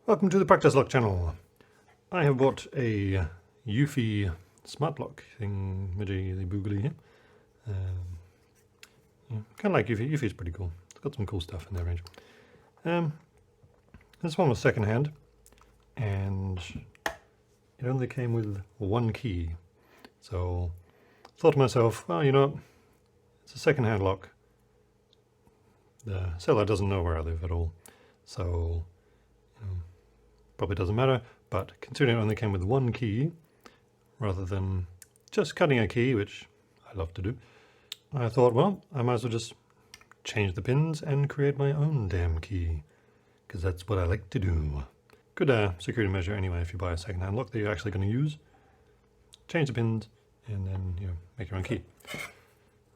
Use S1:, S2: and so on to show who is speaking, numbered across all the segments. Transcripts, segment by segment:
S1: Welcome to the Practice Lock channel. I have bought a Eufy smart lock thing, the boogly here. Kind of like Eufy. Eufy's pretty cool. It's got some cool stuff in their range. This one was secondhand, and it only came with one key. So I thought to myself, well, you know, it's a secondhand lock. The seller doesn't know where I live at all, so probably doesn't matter. But considering it only came with one key, rather than just cutting a key, which I love to do, I thought, well, I might as well just change the pins and create my own damn key, because that's what I like to do. Good security measure anyway if you buy a second-hand lock that you're actually going to use. Change the pins and then make your own key.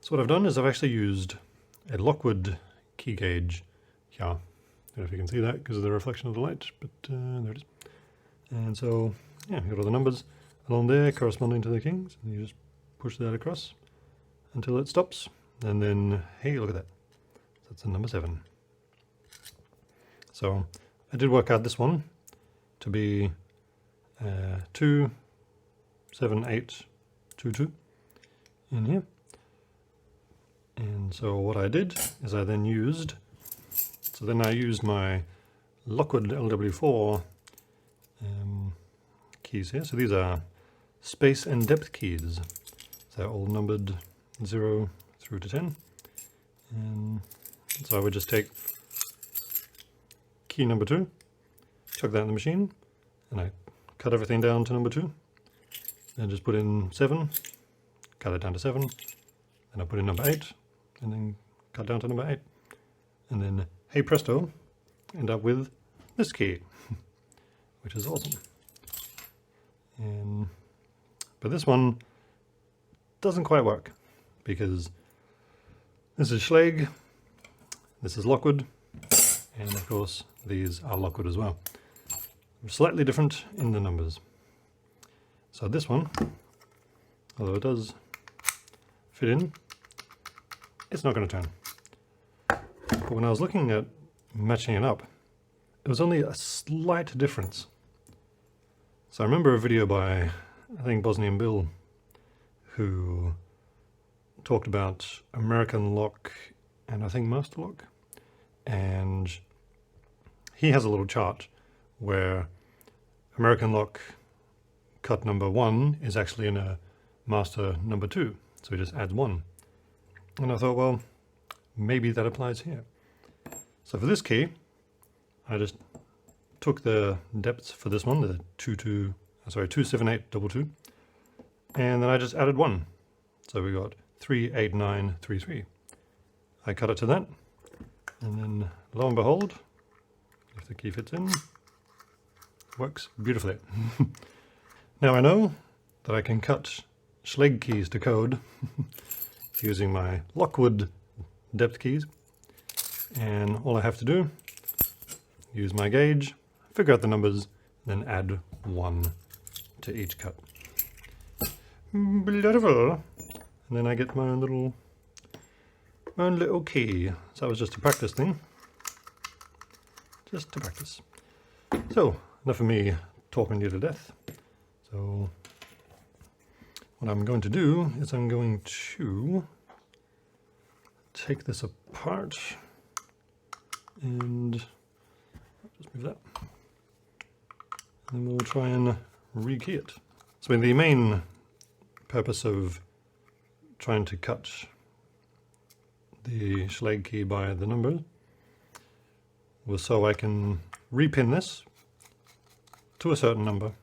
S1: So what I've done is I've actually used a Lockwood key gauge here. I don't know if you can see that because of the reflection of the light, but there it is. And so, yeah, you've got all the numbers along there corresponding to the keys, and you just push that across until it stops, and then, hey, look at that. That's the number 7. So I did work out this one to be 27822 in here. And so what I did is I used my Lockwood LW4 keys here. So these are space and depth keys. So they're all numbered 0 through to 10. And so I would just take key number 2, chuck that in the machine, and I cut everything down to number 2. Then just put in 7, cut it down to 7. Then I put in number 8, and then cut down to number 8. And then, hey presto, end up with this key, which is awesome. But this one doesn't quite work, because this is Schlage, this is Lockwood, and of course these are Lockwood as well. Slightly different in the numbers. So this one, although it does fit in, it's not going to turn. But when I was looking at matching it up, it was only a slight difference. So I remember a video by, I think, Bosnian Bill, who talked about American lock and I think master lock. And he has a little chart where American lock cut number 1 is actually in a master number 2. So he just adds 1. And I thought, well, maybe that applies here. So for this key, I just took the depths for this one, the 27822, and then I just added 1. So we got 38933. I cut it to that, and then lo and behold, if the key fits in, it works beautifully. Now I know that I can cut Schlage keys to code using my Lockwood depth keys, and all I have to do, use my gauge, figure out the numbers, then add 1 to each cut. Beautiful. And then I get my own little key. So that was just a practice thing. Just to practice. So, enough of me talking you to death. So, what I'm going to do is I'm going to take this apart and just move that. And then we'll try and rekey it. So the main purpose of trying to cut the Schlage key by the number was so I can repin this to a certain number,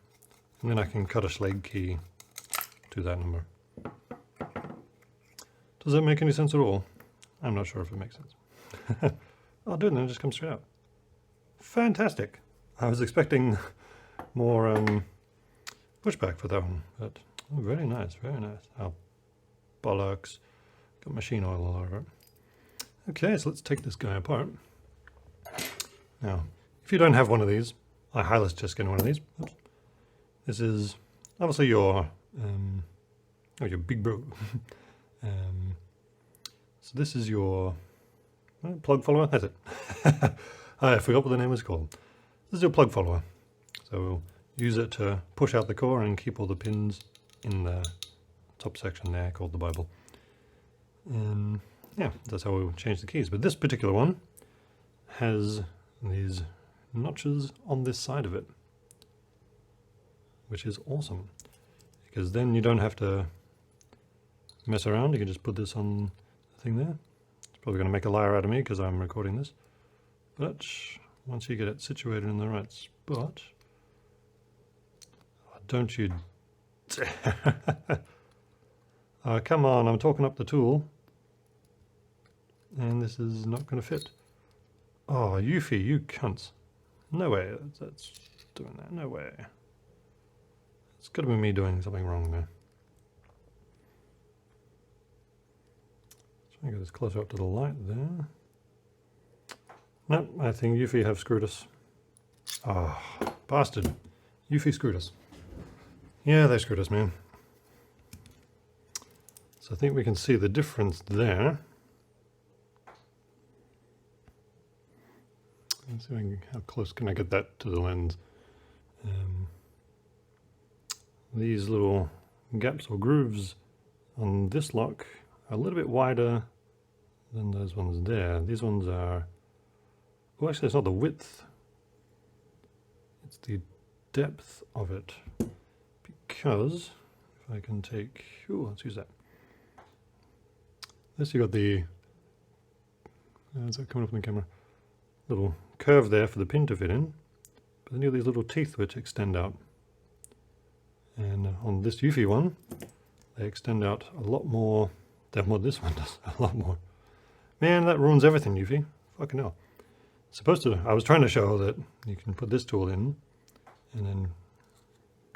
S1: and then I can cut a Schlage key to that number. Does that make any sense at all? I'm not sure if it makes sense. Oh, dude, then it just comes straight out. Fantastic. I was expecting more pushback for that one, but oh, very nice, very nice. Oh, bollocks. Got machine oil all over it. Okay, so let's take this guy apart. Now, if you don't have one of these, I highly suggest getting one of these. Oops. This is obviously your big bro. So this is your plug follower, that's it. I forgot what the name was called. This is your plug follower. So we'll use it to push out the core and keep all the pins in the top section there called the Bible. And yeah, that's how we'll change the keys. But this particular one has these notches on this side of it, which is awesome, because then you don't have to mess around. You can just put this on the thing there. It's probably going to make a liar out of me because I'm recording this, but once you get it situated in the right spot, don't you oh, come on, I'm talking up the tool and this is not going to fit. Oh, Eufy, you cunts. No way that's doing that. No way. It's got to be me doing something wrong there. Try and get this closer up to the light there. Nope, I think Eufy have screwed us. Ah, oh, bastard. Eufy screwed us. Yeah, they screwed us, man. So I think we can see the difference there. Let's see how close can I get that to the lens. These little gaps or grooves on this lock are a little bit wider than those ones there. These ones are, oh, actually it's not the width, it's the depth of it. Because if I can take, ooh, let's use that. This, you got the, is that coming up on the camera? Little curve there for the pin to fit in, but then you have these little teeth which extend out. And on this Eufy one, they extend out a lot more than what this one does. A lot more. Man, that ruins everything, Eufy. Fucking hell. Supposed to. I was trying to show that you can put this tool in, and then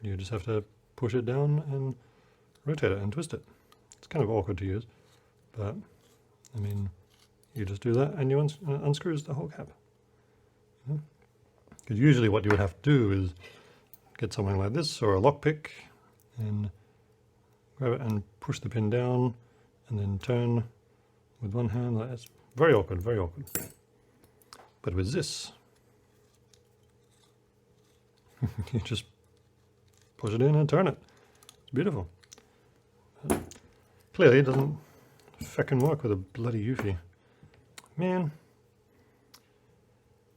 S1: you just have to push it down and rotate it and twist it. It's kind of awkward to use, but I mean, you just do that and you unscrews the whole cap. Because usually what you would have to do is get something like this or a lockpick and grab it and push the pin down and then turn with one hand. That's very awkward, very awkward. But with this, you just push it in and turn it. It's beautiful. Clearly it doesn't feckin' work with a bloody Eufy. Man.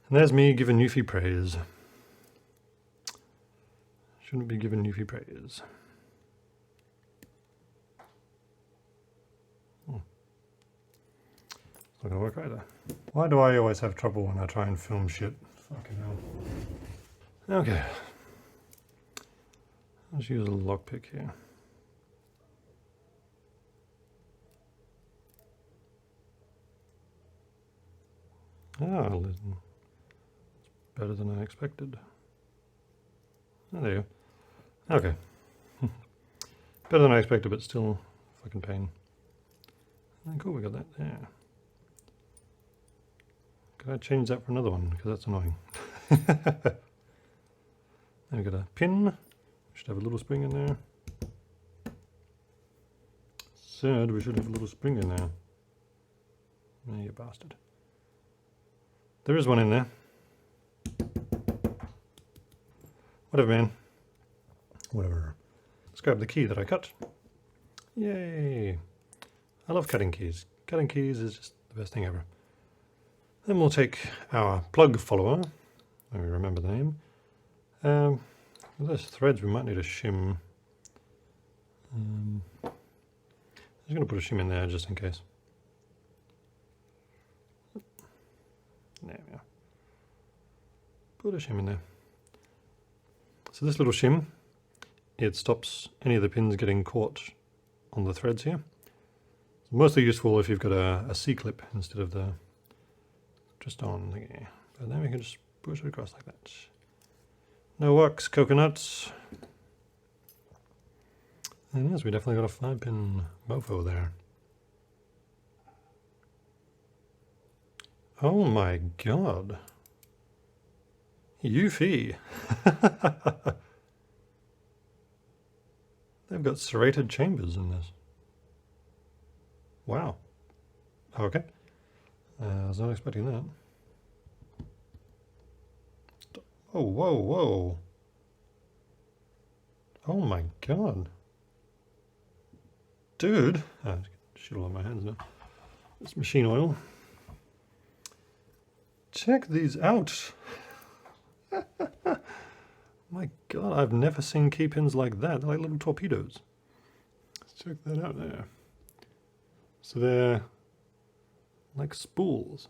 S1: And there's me giving Eufy praise. Shouldn't be giving Eufy praise. It's not gonna work either. Why do I always have trouble when I try and film shit? Fucking hell. Okay. Let's use a lockpick here. Ah, listen. It's better than I expected. Oh, there you go. Okay. Better than I expected, but still fucking pain. Oh, cool, we got that there. Could I change that for another one? Because that's annoying. Then we got a pin. Should have a little spring in there. Said we should have a little spring in there. Oh, you bastard. There is one in there. Whatever, man. Whatever. Let's grab the key that I cut. Yay! I love cutting keys. Cutting keys is just the best thing ever. Then we'll take our plug follower. Let me remember the name. With those threads we might need a shim. I'm just going to put a shim in there just in case. There we go. Put a shim in there. So this little shim, it stops any of the pins getting caught on the threads here. It's mostly useful if you've got a C-clip instead of the just on thingy. But then we can just push it across like that. No wax, coconuts. And yes, we definitely got a 5-pin mofo there. Oh my god. Eufy. They've got serrated chambers in this. Wow. Okay. I was not expecting that. Whoa, whoa, whoa. Oh my god. Dude. Oh, shit all on my hands now. It's machine oil. Check these out. My god, I've never seen key pins like that. They're like little torpedoes. Let's check that out there. So they're like spools.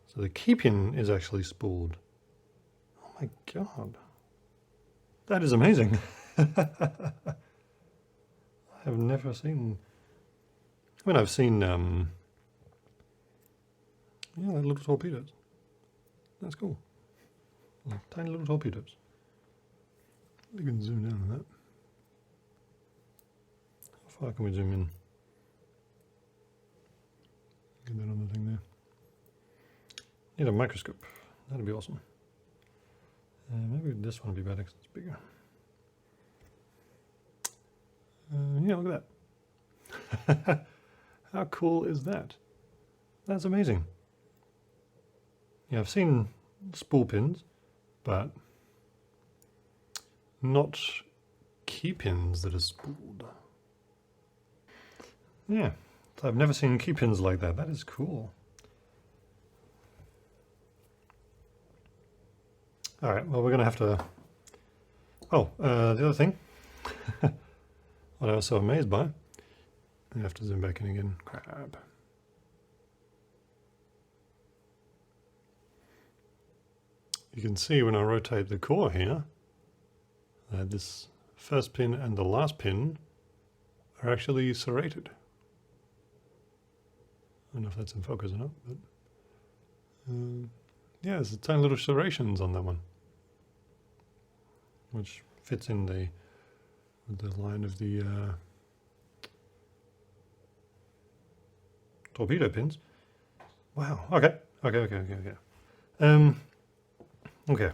S1: So the key pin is actually spooled. Oh my god. That is amazing. I have never seen... I mean, I've seen, yeah, like little torpedoes. That's cool. Tiny little torpedoes. You can zoom down on that. How far can we zoom in? Get that on the thing there. Need a microscope. That'd be awesome. Maybe this one would be better because it's bigger. Yeah, look at that. How cool is that? That's amazing. Yeah, I've seen spool pins, but not key pins that are spooled. Yeah, so I've never seen key pins like that. That is cool. All right, well, we're going to have to... Oh, the other thing, what I was so amazed by, I have to zoom back in again. Crap. You can see when I rotate the core here, that this first pin and the last pin are actually serrated. I don't know if that's in focus or not, but yeah, there's tiny little serrations on that one, which fits in the line of the torpedo pins. Wow. Okay. Okay.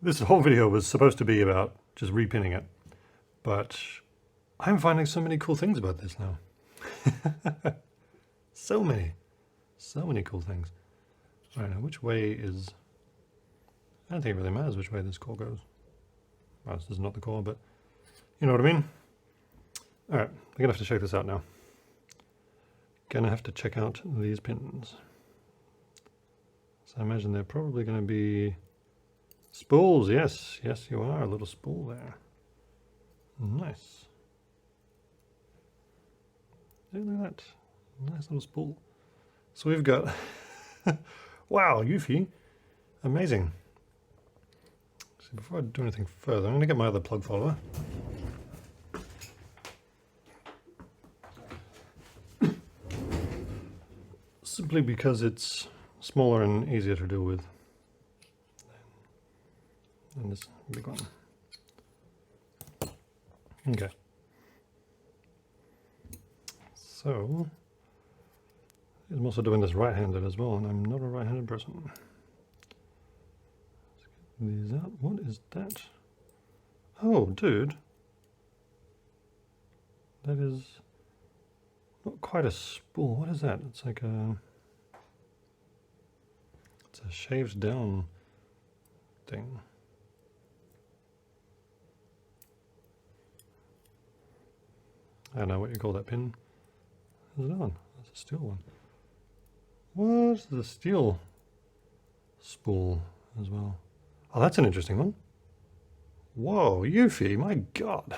S1: This whole video was supposed to be about just repinning it, but I'm finding so many cool things about this now. So many cool things. All right, now which way is... I don't think it really matters which way this core goes. Well, this is not the core, but you know what I mean? All right, we're gonna have to check this out now. Gonna have to check out these pins. So I imagine they're probably going to be spools. Yes, you are. A little spool there. Nice. Look at that. Nice little spool. So we've got... Wow, Eufy. Amazing. So before I do anything further, I'm going to get my other plug follower. Simply because it's smaller and easier to deal with than this big one. Okay. So, I'm also doing this right-handed as well, and I'm not a right-handed person. Let's get these out. What is that? Oh, dude. That is not quite a spool. What is that? It's like a... It's a shaved down thing. I don't know what you call that pin. There's another one. That's a steel one. What's the steel spool as well? Oh, that's an interesting one. Whoa, Eufy, my god.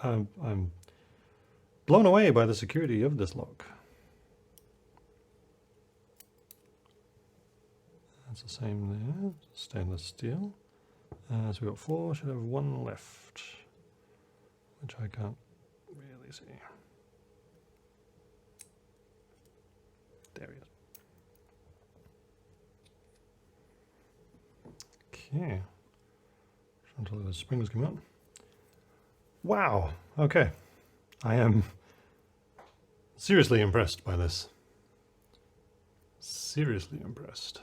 S1: I'm blown away by the security of this lock. That's the same there, stainless steel. So we've got 4, should have 1 left, which I can't really see. There he is. Okay. Until the springs come out. Wow, okay. I am seriously impressed by this. Seriously impressed.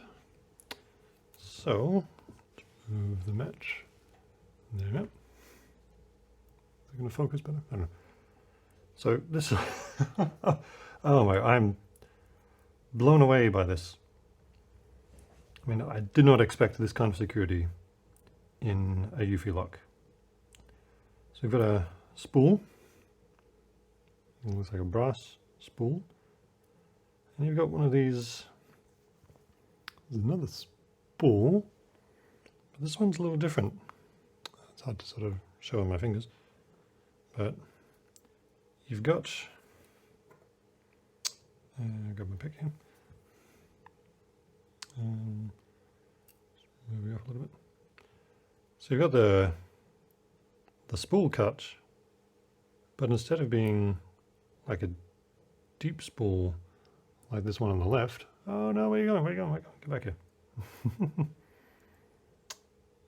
S1: So, move the match. There we go. Is it going to focus better? I don't know. So this, oh my, I'm blown away by this. I mean, I did not expect this kind of security in a Eufy lock. So we've got a spool. It looks like a brass spool. And you've got one of these. There's another spool, but this one's a little different. It's hard to sort of show on my fingers, but you've got, grab my pick here, move it off a little bit. So you've got the spool cut, but instead of being like a deep spool like this one on the left, oh no, where are you going, where are you going, get back here.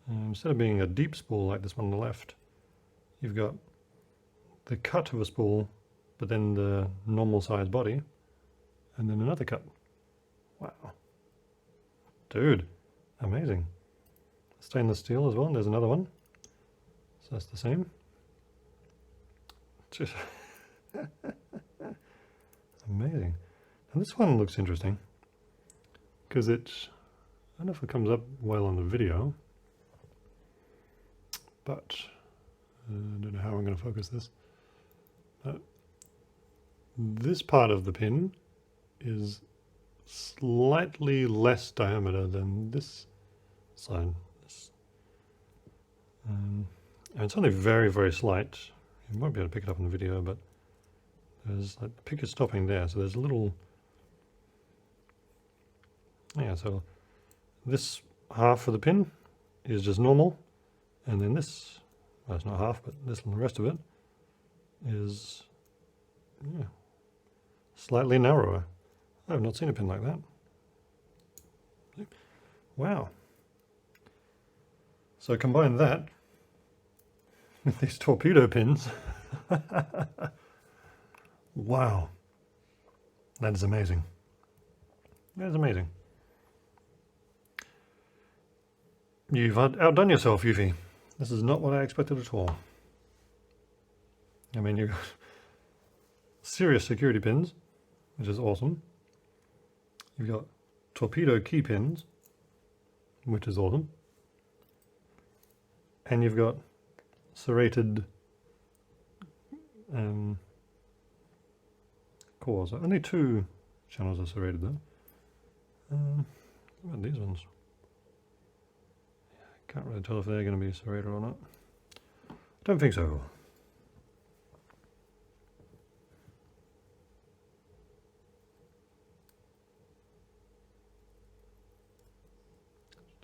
S1: Instead of being a deep spool like this one on the left, you've got the cut of a spool, but then the normal size body, and then another cut. Wow. Dude, amazing. Stainless steel as well, and there's another one. So that's the same. Just amazing. And this one looks interesting, because I don't know if it comes up well on the video, but I don't know how I'm going to focus this. But this part of the pin is slightly less diameter than this side. And it's only very, very slight. You won't be able to pick it up in the video, but there's like the pick is stopping there, so there's a little. Yeah, so this half of the pin is just normal, and then this, well, it's not half, but this and the rest of it is, yeah, slightly narrower. I've not seen a pin like that. Wow. So combine that with these torpedo pins. Wow. That is amazing. That is amazing. You've outdone yourself, Eufy. This is not what I expected at all. I mean, you've got serious security pins, which is awesome. You've got torpedo key pins, which is awesome. And you've got serrated cores. Only 2 channels are serrated though. What about these ones? Can't really tell if they're going to be serrated or not. Don't think so.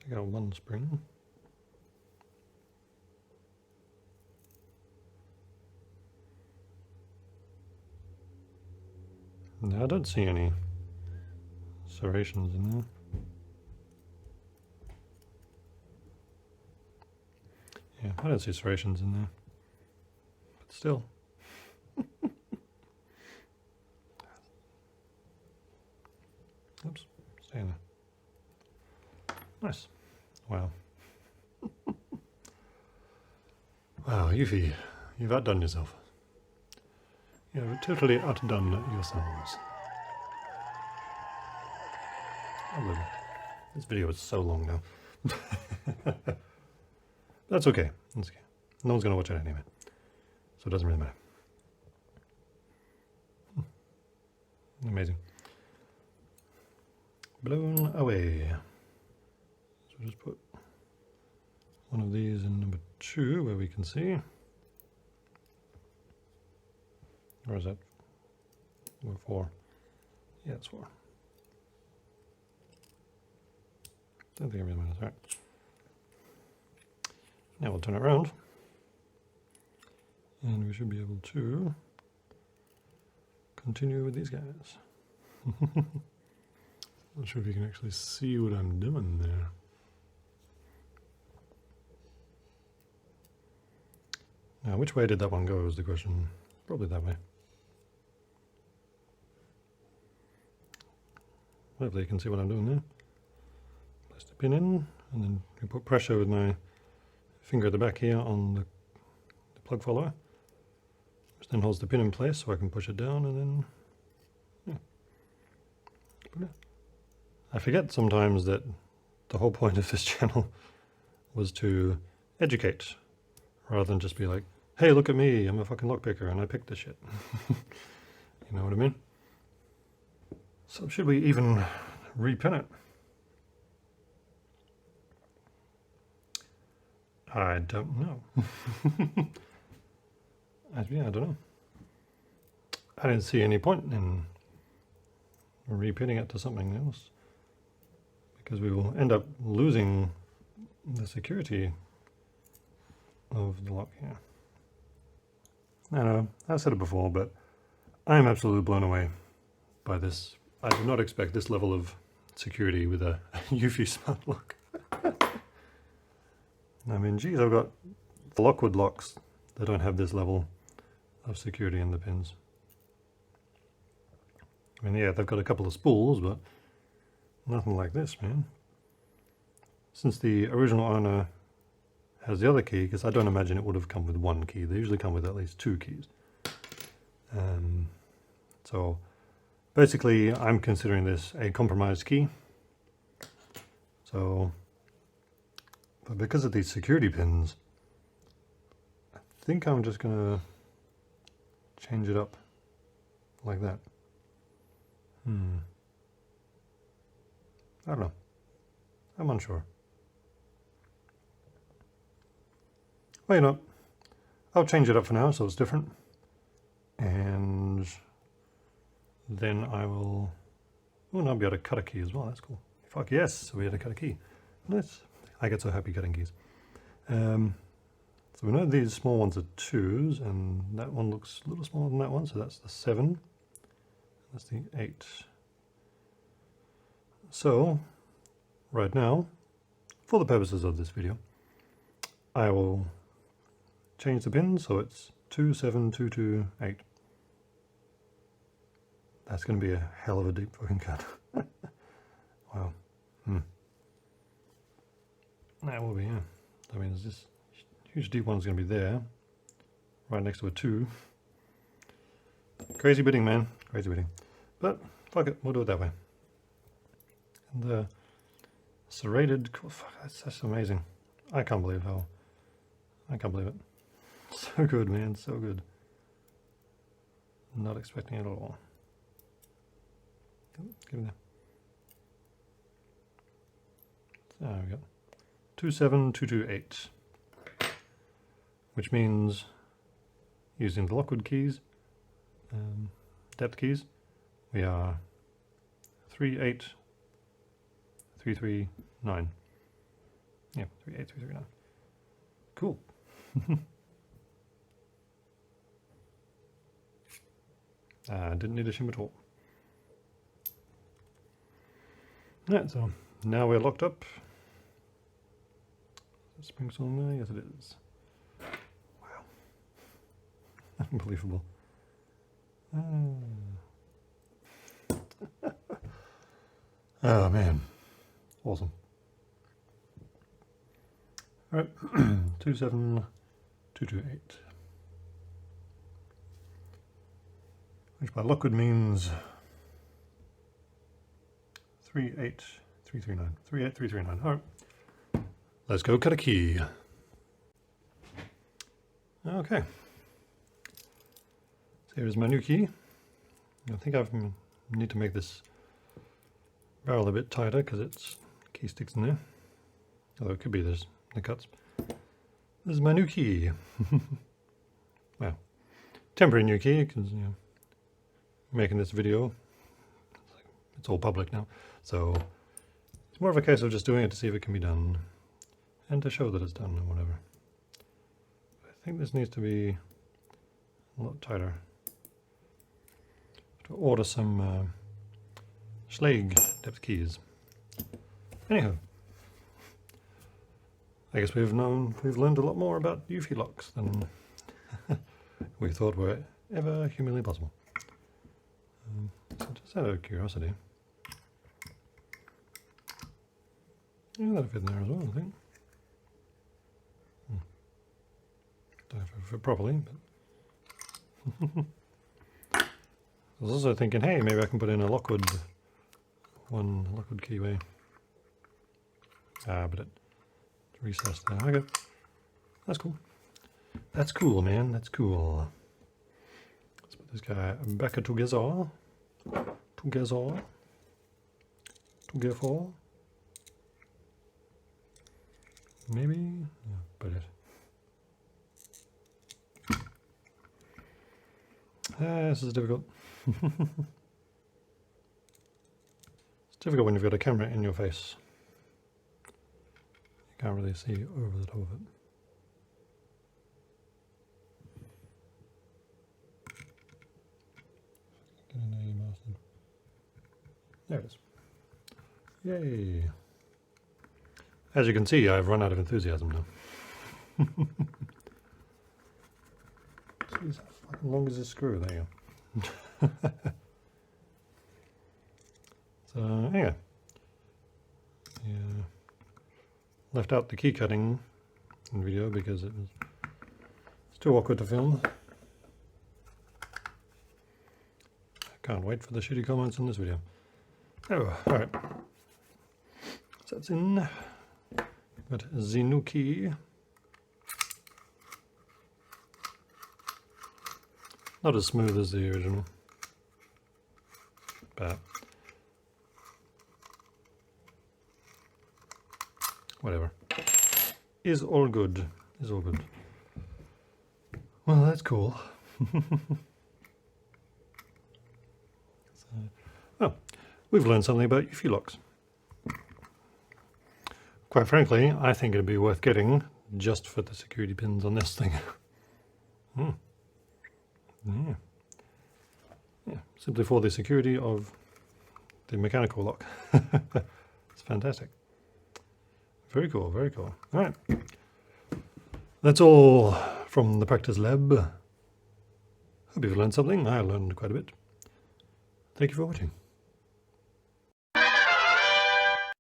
S1: Take out one spring. No, I don't see any serrations in there. Yeah, I don't see serrations in there, but still. Oops, stay in there. Nice. Wow. Wow, Eufy, you've outdone yourself. You've totally outdone yourselves. Oh, look. This video is so long now. That's okay. That's okay. No one's going to watch it anyway, so it doesn't really matter. Amazing. Blown away. So just put one of these in number 2 where we can see. Or is that? Or 4? Yeah, it's 4. Don't think it really matters. All right. Now we'll turn it around, and we should be able to continue with these guys. Not sure if you can actually see what I'm doing there. Now, which way did that one go is the question. Probably that way. Hopefully you can see what I'm doing there. Place the pin in, and then you put pressure with my finger at the back here on the plug follower, which then holds the pin in place so I can push it down, and then, yeah, put it. I forget sometimes that the whole point of this channel was to educate, rather than just be like, hey, look at me, I'm a fucking lockpicker and I picked this shit. You know what I mean? So should we even repin it? I don't know. Yeah, I don't know. I didn't see any point in repinning it to something else, because we will end up losing the security of the lock here. I know, I've said it before, but I am absolutely blown away by this. I did not expect this level of security with a Eufy smart lock. I mean, geez, I've got the Lockwood locks that don't have this level of security in the pins. I mean, yeah, they've got a couple of spools, but nothing like this, man. Since the original owner has the other key, because I don't imagine it would have come with one key. They usually come with at least 2 keys. So basically, I'm considering this a compromised key. So, but because of these security pins, I think I'm just going to change it up like that. I don't know. I'm unsure. Well, you know, I'll change it up for now so it's different. And then I will... Oh, and I'll be able to cut a key as well. That's cool. Fuck yes, we had to cut a key. Nice. I get so happy cutting keys. So we know these small ones are 2s, and that one looks a little smaller than that one, so that's the 7. That's the 8. So, right now, for the purposes of this video, I will change the pin so it's 2, 7, 2, 2, 8. That's going to be a hell of a deep fucking cut. Wow. That will be, yeah. I mean, there's this huge deep one's going to be there, right next to a 2. Crazy bidding, man. Crazy bidding. But, fuck it, we'll do it that way. And the serrated, fuck, that's just amazing. I can't believe it. So good, man, so good. Not expecting it at all. Give me that. There we go. 27228. Which means, using the Lockwood keys, depth keys, we are 38339. Yeah, 38339. Cool. Didn't need a shim at all. Right, so now we're locked up. Is spring on there? Yes, it is. Wow. Unbelievable. Oh man, awesome. All right, 27228, which by Lockwood means 38339. 38339. All right, let's go cut a key. Okay, so here's my new key. I think I need to make this barrel a bit tighter because its key sticks in there. Although it could be the cuts. This is my new key. Well, temporary new key because, you know, making this video, it's all public now. So it's more of a case of just doing it to see if it can be done and to show that it's done or whatever. I think this needs to be a lot tighter. To order some Schlage depth keys. Anyhow, I guess we've learned a lot more about Eufy locks than we thought were ever humanly possible. So just out of curiosity, yeah, that'll fit in there as well, I think. Don't know if it'll fit properly, but I was also thinking, hey, maybe I can put in a Lockwood one Lockwood keyway. But it recessed there. Okay, that's cool. That's cool, man. That's cool. Let's put this guy back together. Together. Maybe. Yeah, but it. This is difficult. It's difficult when you've got a camera in your face. You can't really see over the top of it. There it is. Yay! As you can see, I've run out of enthusiasm now. Jeez, how fucking long is this screw? There you go. So, yeah. Left out the key cutting in video because it's too awkward to film. Can't wait for the shitty comments in this video. Oh, alright. So that's in. Got the new key. Not as smooth as the original, but whatever. Is all good. Is all good. Well, that's cool. Oh, we've learned something about Eufy locks. Quite frankly, I think it'd be worth getting just for the security pins on this thing. Yeah, simply for the security of the mechanical lock. It's fantastic. Very cool, very cool. All right. That's all from the practice lab. Hope you've learned something. I learned quite a bit. Thank you for watching.